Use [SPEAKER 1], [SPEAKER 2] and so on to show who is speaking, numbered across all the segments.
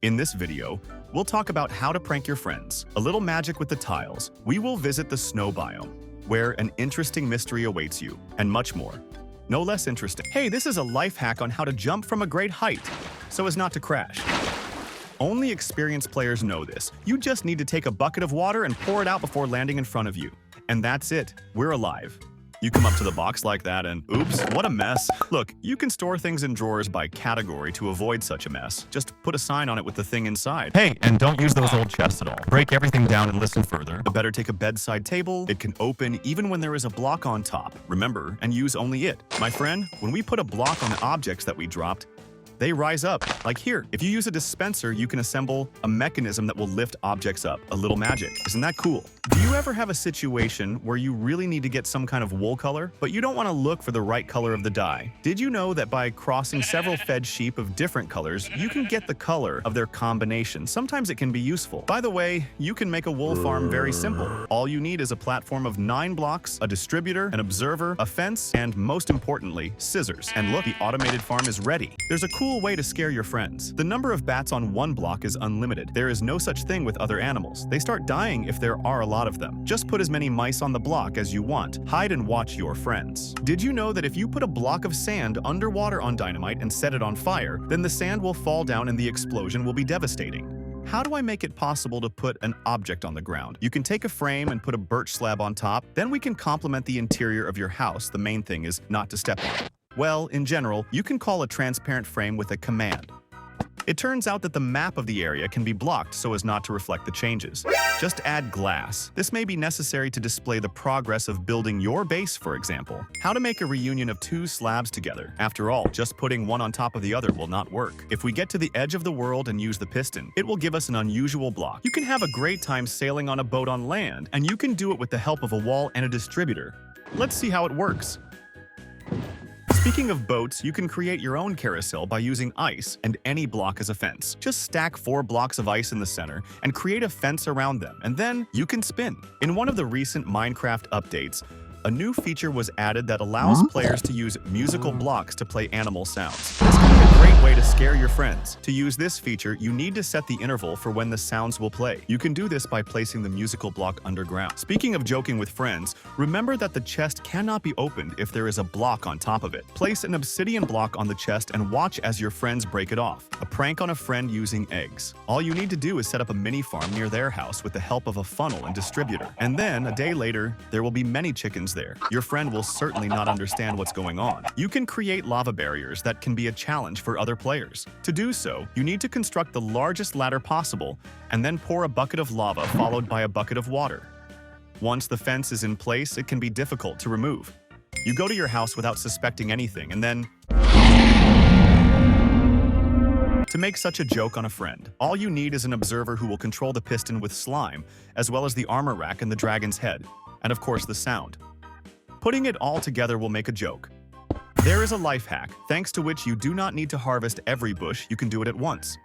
[SPEAKER 1] In this video, we'll talk about how to prank your friends, a little magic with the tiles, we will visit the snow biome, where an interesting mystery awaits you, and much more. No less interesting. Hey, this is a life hack on how to jump from a great height, so as not to crash. Only experienced players know this. You just need to take a bucket of water and pour it out before landing in front of you. And that's it. We're alive. You come up to the box like that and oops, what a mess. Look, you can store things in drawers by category to avoid such a mess. Just put a sign on it with the thing inside. Hey, and don't use those old chests at all. Break everything down and listen further. Better take a bedside table. It can open even when there is a block on top. Remember, and use only it. My friend, when we put a block on the objects that we dropped, they rise up, like here. If you use a dispenser, you can assemble a mechanism that will lift objects up. A little magic. Isn't that cool? Do you ever have a situation where you really need to get some kind of wool color, but you don't want to look for the right color of the dye? Did you know that by crossing several fed sheep of different colors, you can get the color of their combination? Sometimes it can be useful. By the way, you can make a wool farm very simple. All you need is a platform of 9 blocks, a distributor, an observer, a fence, and most importantly, scissors. And look, the automated farm is ready. There's a cool way to scare your friends. The number of bats on one block is unlimited. There is no such thing with other animals. They start dying if there are a lot of them. Just put as many mice on the block as you want. Hide and watch your friends. Did you know that if you put a block of sand underwater on dynamite and set it on fire, then the sand will fall down and the explosion will be devastating? How do I make it possible to put an object on the ground? You can take a frame and put a birch slab on top. Then we can complement the interior of your house. The main thing is not to step on it. Well, in general, you can call a transparent frame with a command. It turns out that the map of the area can be blocked so as not to reflect the changes. Just add glass. This may be necessary to display the progress of building your base, for example. How to make a reunion of 2 slabs together. After all, just putting one on top of the other will not work. If we get to the edge of the world and use the piston, it will give us an unusual block. You can have a great time sailing on a boat on land, and you can do it with the help of a wall and a distributor. Let's see how it works. Speaking of boats, you can create your own carousel by using ice and any block as a fence. Just stack 4 blocks of ice in the center and create a fence around them, and then you can spin. In one of the recent Minecraft updates, a new feature was added that allows players to use musical blocks to play animal sounds. This can be a great way to scare your friends. To use this feature, you need to set the interval for when the sounds will play. You can do this by placing the musical block underground. Speaking of joking with friends, remember that the chest cannot be opened if there is a block on top of it. Place an obsidian block on the chest and watch as your friends break it off. A prank on a friend using eggs. All you need to do is set up a mini farm near their house with the help of a funnel and distributor. And then, a day later, there will be many chickens there. Your friend will certainly not understand what's going on. You can create lava barriers that can be a challenge for other players. To do so, you need to construct the largest ladder possible and then pour a bucket of lava followed by a bucket of water. Once the fence is in place, it can be difficult to remove. You go to your house without suspecting anything and then to make such a joke on a friend. All you need is an observer who will control the piston with slime, as well as the armor rack and the dragon's head, and of course the sound. Putting it all together will make a joke. There is a life hack, thanks to which you do not need to harvest every bush, you can do it at once.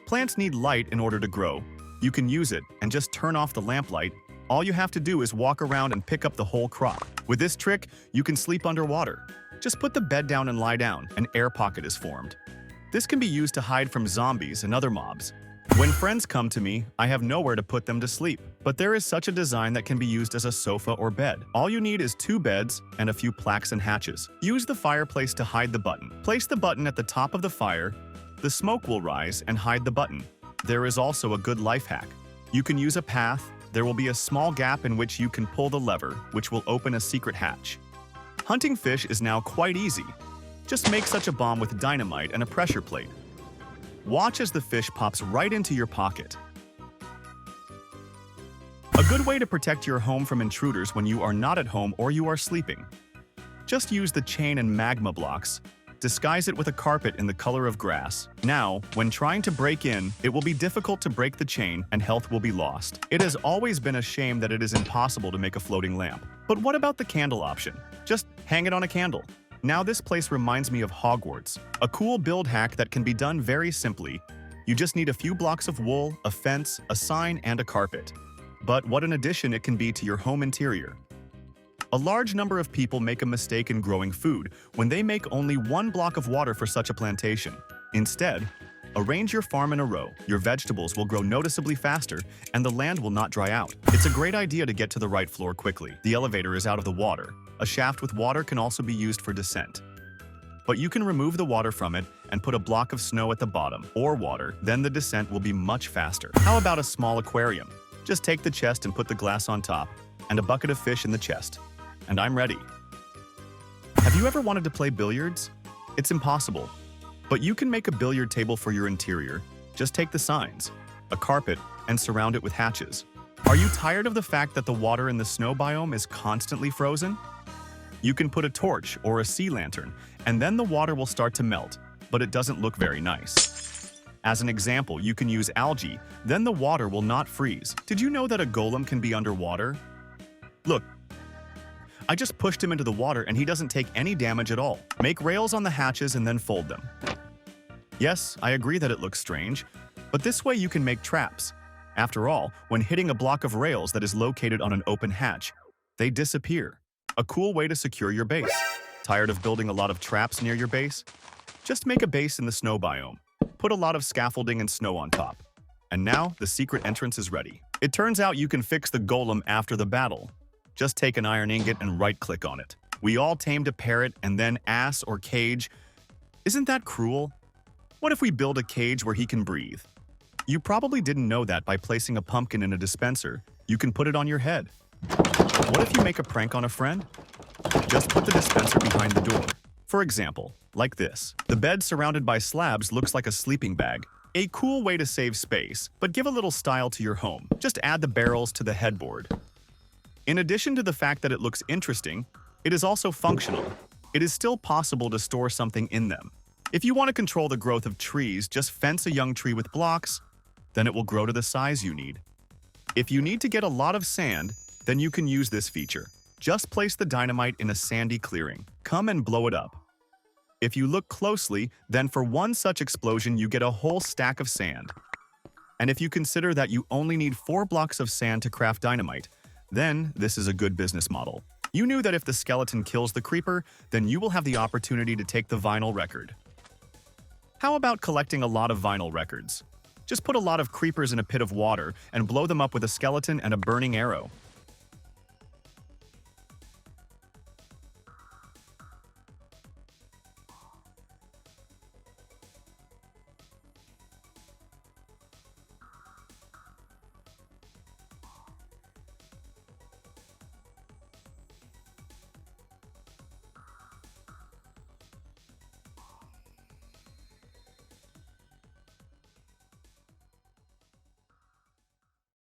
[SPEAKER 1] Plants need light in order to grow. You can use it and just turn off the lamplight. All you have to do is walk around and pick up the whole crop. With this trick, you can sleep underwater. Just put the bed down and lie down, an air pocket is formed. This can be used to hide from zombies and other mobs. When friends come to me, I have nowhere to put them to sleep. But there is such a design that can be used as a sofa or bed. All you need is 2 beds and a few plaques and hatches. Use the fireplace to hide the button. Place the button at the top of the fire. The smoke will rise and hide the button. There is also a good life hack. You can use a path. There will be a small gap in which you can pull the lever, which will open a secret hatch. Hunting fish is now quite easy. Just make such a bomb with dynamite and a pressure plate. Watch as the fish pops right into your pocket. A good way to protect your home from intruders when you are not at home or you are sleeping. Just use the chain and magma blocks. Disguise it with a carpet in the color of grass. Now, when trying to break in, it will be difficult to break the chain and health will be lost. It has always been a shame that it is impossible to make a floating lamp. But what about the candle option? Just hang it on a candle. Now this place reminds me of Hogwarts, a cool build hack that can be done very simply. You just need a few blocks of wool, a fence, a sign, and a carpet. But what an addition it can be to your home interior. A large number of people make a mistake in growing food when they make only 1 block of water for such a plantation. Instead, Arrange your farm in a row. Your vegetables will grow noticeably faster, and the land will not dry out. It's a great idea to get to the right floor quickly. The elevator is out of the water. A shaft with water can also be used for descent. But you can remove the water from it and put a block of snow at the bottom, or water, then the descent will be much faster. How about a small aquarium? Just take the chest and put the glass on top, and a bucket of fish in the chest. And I'm ready. Have you ever wanted to play billiards? It's impossible. But you can make a billiard table for your interior. Just take the signs, a carpet, and surround it with hatches. Are you tired of the fact that the water in the snow biome is constantly frozen? You can put a torch or a sea lantern, and then the water will start to melt, but it doesn't look very nice. As an example, you can use algae, then the water will not freeze. Did you know that a golem can be underwater? Look, I just pushed him into the water and he doesn't take any damage at all. Make rails on the hatches and then fold them. Yes, I agree that it looks strange, but this way you can make traps. After all, when hitting a block of rails that is located on an open hatch, they disappear. A cool way to secure your base. Tired of building a lot of traps near your base? Just make a base in the snow biome. Put a lot of scaffolding and snow on top. And now, the secret entrance is ready. It turns out you can fix the golem after the battle. Just take an iron ingot and right-click on it. We all tamed a parrot and then ass or cage. Isn't that cruel? What if we build a cage where he can breathe? You probably didn't know that by placing a pumpkin in a dispenser, you can put it on your head. What if you make a prank on a friend? Just put the dispenser behind the door. For example, like this. The bed surrounded by slabs looks like a sleeping bag. A cool way to save space, but give a little style to your home. Just add the barrels to the headboard. In addition to the fact that it looks interesting, it is also functional. It is still possible to store something in them. If you want to control the growth of trees, just fence a young tree with blocks, then it will grow to the size you need. If you need to get a lot of sand, then you can use this feature. Just place the dynamite in a sandy clearing. Come and blow it up. If you look closely, then for one such explosion you get a whole stack of sand. And if you consider that you only need 4 blocks of sand to craft dynamite, then this is a good business model. You knew that if the skeleton kills the creeper, then you will have the opportunity to take the vinyl record. How about collecting a lot of vinyl records? Just put a lot of creepers in a pit of water and blow them up with a skeleton and a burning arrow.